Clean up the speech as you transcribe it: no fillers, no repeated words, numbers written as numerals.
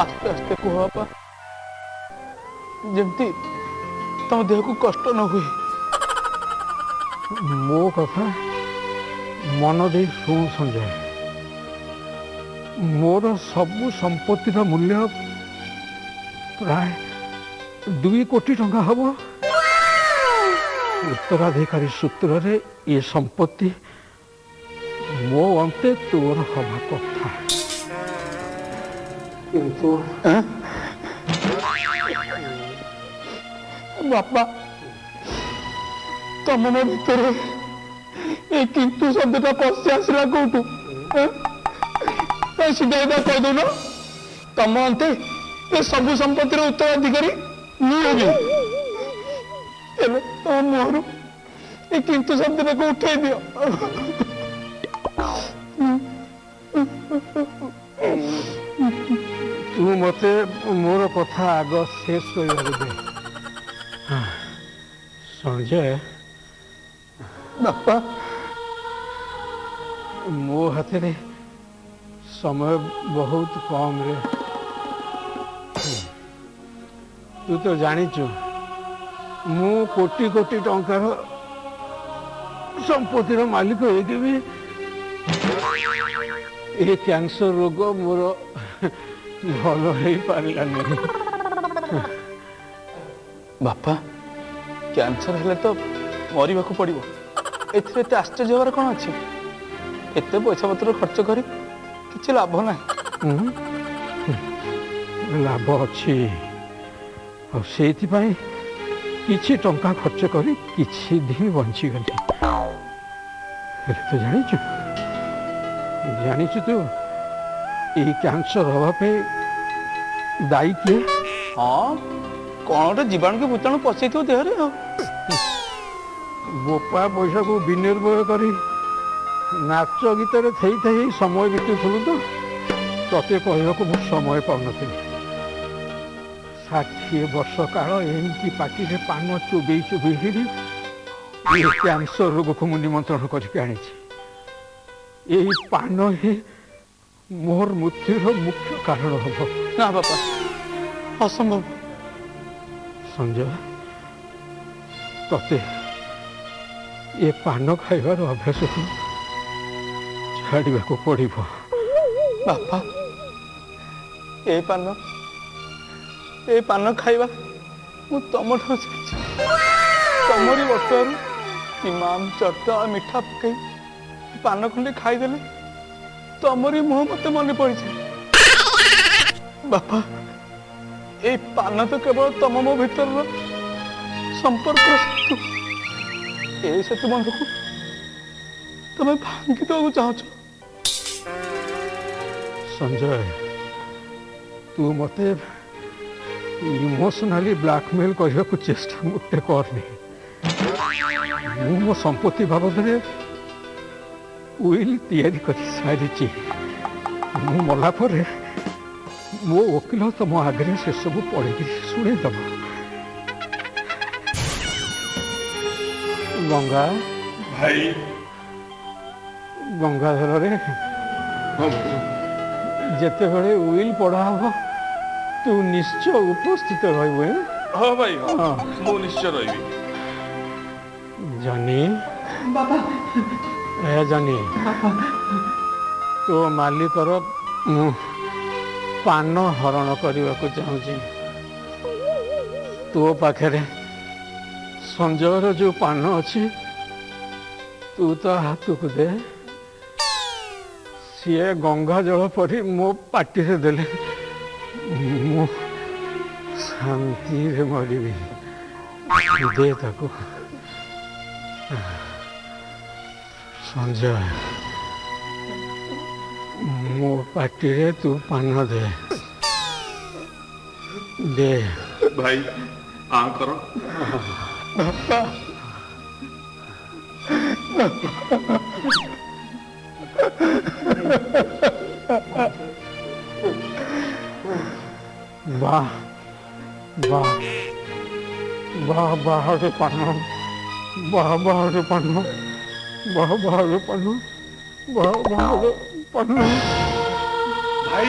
आस्ते आस्ते कह बापा जमती तुम देह को कष्ट न हुए। मो कथा मन दे शुण संजय मोर सबु संपत्तिर मूल्य प्राय 2 कोटी टंका हम। उत्तराधिकारी सूत्र रे ये संपत्ति मो अंते तोर हवा कथा किंतु बापा तुम मन भीतर ये किंतु शब्दटा पशि आसला कौटू सीधा कह दो ना तुम अंते ये सबु संपत्तिर उत्तराधिकारी मुझे तुम मुहर ये किंतु शब्दटा को उठे दियो। तू मते मोर कथा आग शेष कर दे। संजय बापा मो हाथ रे समय बहुत कम रे। तू तो जानिचु मु कोटी कोटी टंकार संपत्तिर मालिक होगी भी ये कैंसर रोग मोर भल हो पारा नहीं। बापा कैंसर हेले तो मरिबा को पड़िबो एथिरे एते आश्चर्य होबार कोन अछि। एते पैसा पत्र खर्च करी किछि लाभ नाही। लाभ अच्छी और सेति पाई किछि टंका खर्च करी किछि दिन बंची गली। तो जानिचु तू ये कैंसर हवा पे दायी किए? हाँ कौन गोटे जीवाणु के भूताणु पशि थो देहरे। बोपा पैसा को विनिर्मय करी नाच गीत थई थई समय बीतुलु तो तते कहवाक मु समय पाउन। 60 वर्ष काल एमती पार्टी रे पान चोबई चोबई कैंसर रोग को मुझे निमंत्रण कर पान ही मोर मृत्युर मुख्य कारण हम। ना बापा असंभव। संजय तते ये पान खाइबार अभ्यास को छाड़ा को पड़। बापा ए पान खाइबा मु तुम शिखी तुमरी बटुआरू इमाम चट मिठा पकई पान खंडे खाईदेले तुमरी मुह मत मन पड़ जाए। बापा ए पान तो केवल तुम मो भीतर संपर्क सेतु ए सेतु बंध को तुम भांगी देवा चाहो। संजय तू मते इमोशनली ब्लैकमेल करने को चेष्टा मोटे करनी। मो संपत्ति बाबद विल तैयारी कर सारी मु मला पर मो वकिल तुम आगे से सब पढ़ी शुणे दब। गंगा भाई गंगाधर रे जिते बड़े विल पढ़ा हम तू निश्चय उपस्थित रही। हाँ भाई हाँ मु निश्चय रही। जानी बाबा ए जानी तो मालिकर मु पान हरण करने को चाहूँगी। तो पाखे संजयर जो पान अच्छी तू तो हाथ को दे सी गंगा जल परी मो पार्टी से देले मु शांति रे मरबी। दे ताको संजय मो पार्टी रे तू पान दे दे भाई आ करो। वाह वाह वाह वाह रे पान वाह वाह रे पान वाह वाह रे पान वाह वाह रे पान। भाई